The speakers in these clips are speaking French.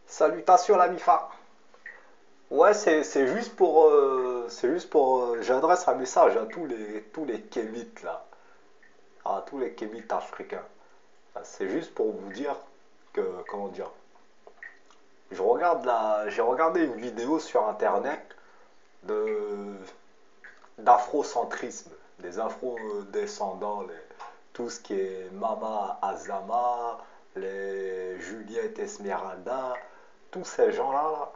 Salutations la MIFA. Ouais, c'est juste pour, j'adresse un message à tous les kémites là, à tous les kémites africains. C'est juste pour vous dire que, comment dire, j'ai regardé une vidéo sur internet de d'afrocentrisme, des afro-descendants, tout ce qui est Mama Azama, les Juliette Esmeralda, tous ces gens-là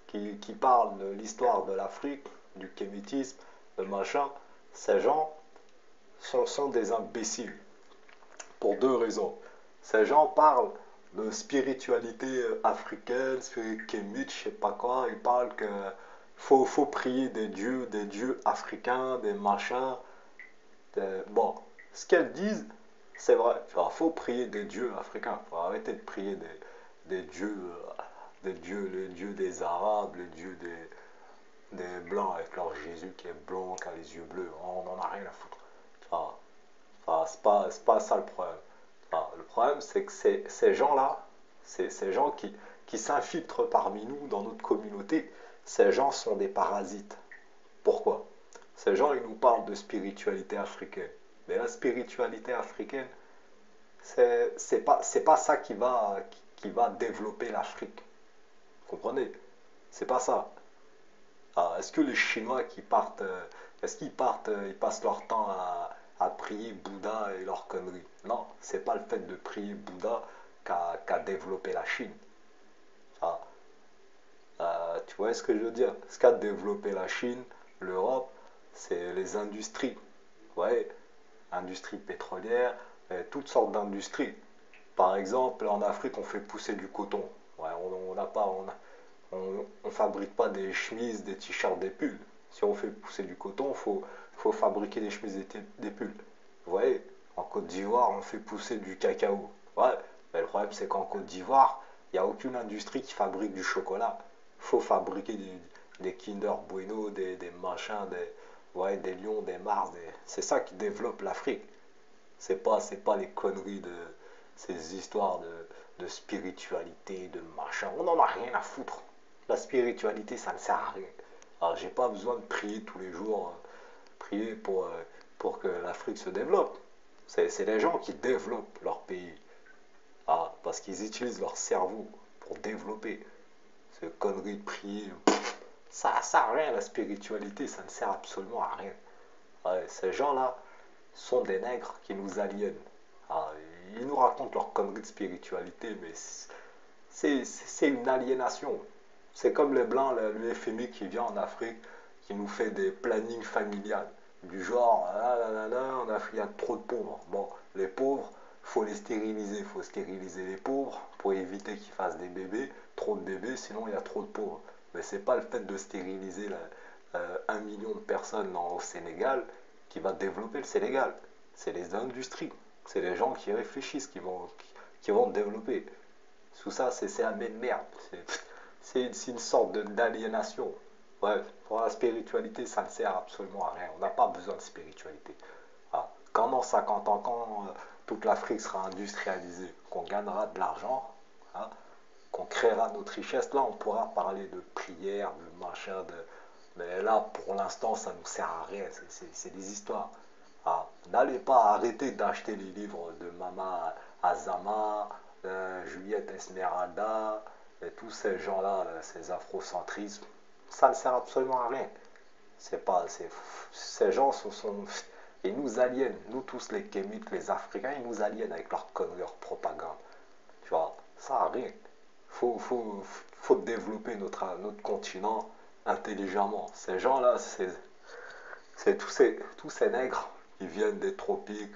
qui parlent de l'histoire de l'Afrique, du kémitisme, de machin, ces gens sont des imbéciles pour deux raisons. Ces gens parlent de spiritualité africaine, spiritualité kémite, je sais pas quoi, ils parlent que faut prier des dieux africains, des machins. Bon, ce qu'elles disent, c'est vrai. Il faut prier des dieux africains. Il faut arrêter de prier des dieux, les dieux des Arabes, les dieux des Blancs avec leur Jésus qui est blanc, qui a les yeux bleus. On n'en a rien à foutre. Enfin, c'est pas ça le problème. Enfin, le problème, c'est que ces gens-là, ces gens qui s'infiltrent parmi nous, dans notre communauté, ces gens sont des parasites. Pourquoi? Ces gens, ils nous parlent de spiritualité africaine. Mais la spiritualité africaine, c'est pas ça qui va développer l'Afrique. Vous comprenez? C'est pas ça. Ah, est-ce que les Chinois qui partent, est-ce qu'ils partent, ils passent leur temps à prier Bouddha et leurs conneries? Non, c'est pas le fait de prier Bouddha qu'a développé la Chine. Ah, tu vois ce que je veux dire? Ce qu'a développé la Chine, l'Europe, c'est les industries. Ouais, industrie pétrolière, toutes sortes d'industries. Par exemple, en Afrique, on fait pousser du coton. Ouais, on n'a pas, on fabrique pas des chemises, des t-shirts, des pulls. Si on fait pousser du coton, faut fabriquer des chemises et des pulls. Vous voyez, en Côte d'Ivoire, on fait pousser du cacao. Ouais, mais le problème, c'est qu'en Côte d'Ivoire, il n'y a aucune industrie qui fabrique du chocolat. Il faut fabriquer des Kinder Bueno, des machins, ouais, des lions, des mars. C'est ça qui développe l'Afrique. C'est pas les conneries de ces histoires de spiritualité, de machin. On n'en a rien à foutre. La spiritualité, ça ne sert à rien. Alors, j'ai pas besoin de prier tous les jours, prier pour que l'Afrique se développe. C'est les gens qui développent leur pays. Ah, parce qu'ils utilisent leur cerveau pour développer. Ces conneries de prier, ça ne sert à rien. La spiritualité, ça ne sert absolument à rien. Ouais, ces gens-là sont des nègres qui nous aliènent. Ah, ils nous racontent leur conneries de spiritualité, mais c'est une aliénation. C'est comme les Blancs, le FMI qui vient en Afrique, qui nous fait des plannings familiales. Du genre, ah là là là, en Afrique, il y a trop de pauvres. Bon, les pauvres, faut les stériliser. Il faut stériliser les pauvres pour éviter qu'ils fassent des bébés, trop de bébés, sinon il y a trop de pauvres. Mais c'est pas le fait de stériliser 1 million de personnes au Sénégal qui va développer le Sénégal. C'est les industries, c'est les gens qui réfléchissent qui vont développer. Tout ça, c'est un de merde. C'est une sorte d'aliénation. Bref, pour la spiritualité, ça ne sert absolument à rien. On n'a pas besoin de spiritualité. Ah, quand dans 50 ans, quand toute l'Afrique sera industrialisée, qu'on gagnera de l'argent, hein, qu'on créera notre richesse, là on pourra parler de prière, de machin, mais là pour l'instant ça ne nous sert à rien, c'est des histoires. Ah, n'allez pas arrêter d'acheter les livres de Mama Azama, Juliette Esmeralda, et tous ces gens-là, ces afrocentrismes. Ça ne sert absolument à rien. C'est pas, ces gens ils nous aliènent, nous tous les Kémites, les Africains, ils nous aliènent avec leur conneries, leur propagande. Tu vois, ça n'a rien. Faut développer notre continent intelligemment. Ces gens-là, c'est tous ces nègres qui viennent des tropiques,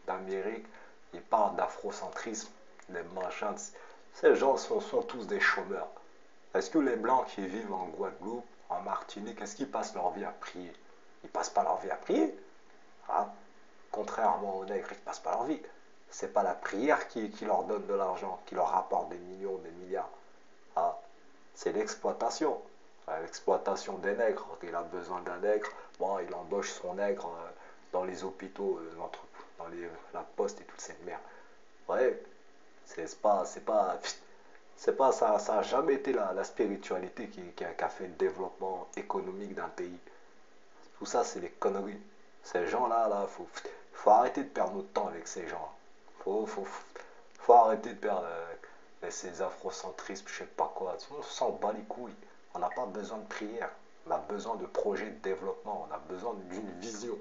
d'Amérique, ils parlent d'afrocentrisme, des machins. Ces gens sont tous des chômeurs. Est-ce que les blancs qui vivent en Guadeloupe, en Martinique, est-ce qu'ils passent leur vie à prier? Ils passent pas leur vie à prier. Hein. Contrairement aux nègres, ils ne passent pas leur vie. C'est pas la prière qui leur donne de l'argent, qui leur rapporte des millions, des milliards. Hein. C'est l'exploitation. L'exploitation des nègres. Il a besoin d'un nègre. Bon, il embauche son nègre dans les hôpitaux. la poste et toute cette merde. Ouais, c'est pas ça, ça a jamais été la spiritualité qui a fait le développement économique d'un pays. Tout ça, c'est des conneries. Ces gens-là, faut arrêter de perdre notre temps avec ces gens. Faut arrêter de perdre ces afrocentrismes, je sais pas quoi. On s'en bat les couilles. On n'a pas besoin de prière. On a besoin de projets de développement. On a besoin d'une vision.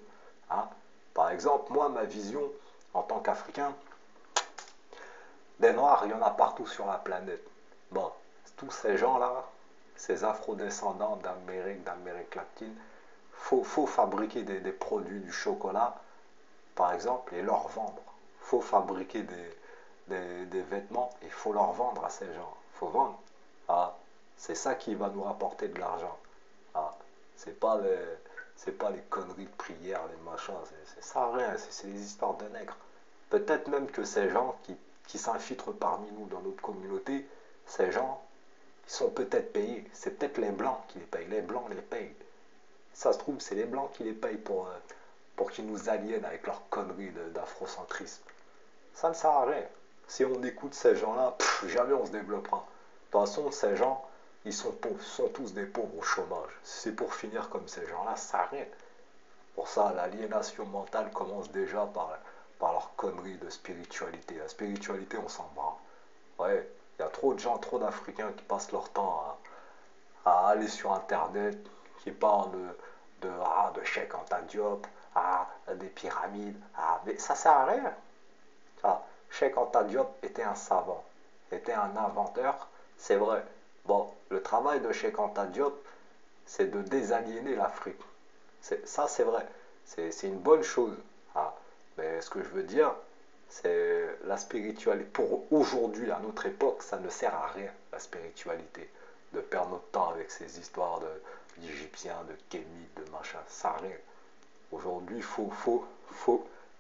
Hein. Par exemple, moi, ma vision en tant qu'Africain, des Noirs, il y en a partout sur la planète. Bon, tous ces gens-là, ces afrodescendants d'Amérique latine, faut fabriquer des produits du chocolat, par exemple, et leur vendre. Faut fabriquer des vêtements, il faut leur vendre à ces gens. Faut vendre. Ah, c'est ça qui va nous rapporter de l'argent. Ah, c'est pas les, c'est pas les conneries de prière, les machins, ça a rien, c'est des histoires de nègres. Peut-être même que ces gens qui s'infiltrent parmi nous dans notre communauté, ces gens, ils sont peut-être payés. C'est peut-être les blancs qui les payent. Les blancs les payent. Ça se trouve, c'est les blancs qui les payent pour qu'ils nous aliènent avec leurs conneries d'afrocentrisme. Ça ne sert à rien. Si on écoute ces gens-là, jamais on se développera. De toute façon, ces gens, ils sont pauvres, sont tous des pauvres au chômage. Si c'est pour finir comme ces gens-là, ça sert à rien. Pour ça, l'aliénation mentale commence déjà par leur connerie de spiritualité. La spiritualité, on s'en bat. Ouais, il y a trop de gens, trop d'Africains qui passent leur temps à aller sur Internet, qui parlent de Cheikh Anta Diop, des pyramides. Mais ça sert à rien. Ah, Cheikh Anta Diop était un savant, était un inventeur, c'est vrai. Bon, le travail de Cheikh Anta Diop, c'est de désaliéner l'Afrique. Ça, c'est vrai. C'est une bonne chose. Ah, mais ce que je veux dire, c'est la spiritualité. Pour aujourd'hui, à notre époque, ça ne sert à rien, la spiritualité. De perdre notre temps avec ces histoires d'Égyptiens, de Kémites, de machin. Ça sert à rien. Aujourd'hui, il faut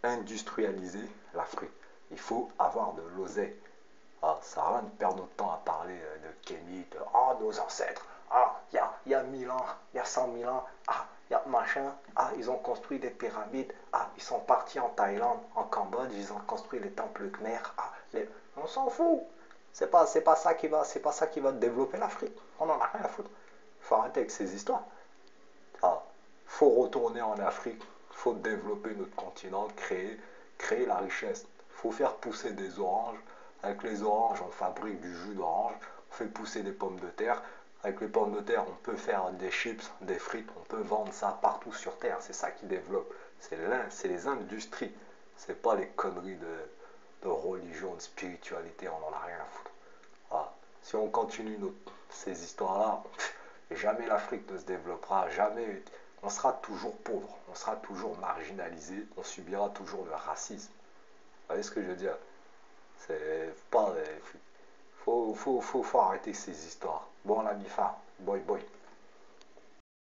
industrialiser l'Afrique. Il faut avoir de l'oseille. Ah, ça n'a rien de perdre notre temps à parler de Kémites. Ah, nos ancêtres. Ah, il y a 1000 ans, il y a 100 000 ans. Ah, il y a machin. Ah, ils ont construit des pyramides. Ah, ils sont partis en Thaïlande, en Cambodge. Ils ont construit les temples Khmer. Ah, on s'en fout. C'est pas ça qui va développer l'Afrique. On n'en a rien à foutre. Il faut arrêter avec ces histoires. Ah, faut retourner en Afrique, faut développer notre continent, créer la richesse. Faut faire pousser des oranges. Avec les oranges, on fabrique du jus d'orange. On fait pousser des pommes de terre. Avec les pommes de terre, on peut faire des chips, des frites. On peut vendre ça partout sur terre. C'est ça qui développe. C'est les industries. C'est pas les conneries de religion, de spiritualité. On en a rien à foutre. Ah, si on continue ces histoires-là, jamais l'Afrique ne se développera, jamais on sera toujours pauvre, on sera toujours marginalisé, on subira toujours le racisme. Vous voyez ce que je veux dire? C'est pas. Faut arrêter ces histoires. Bon, la mi boy boy.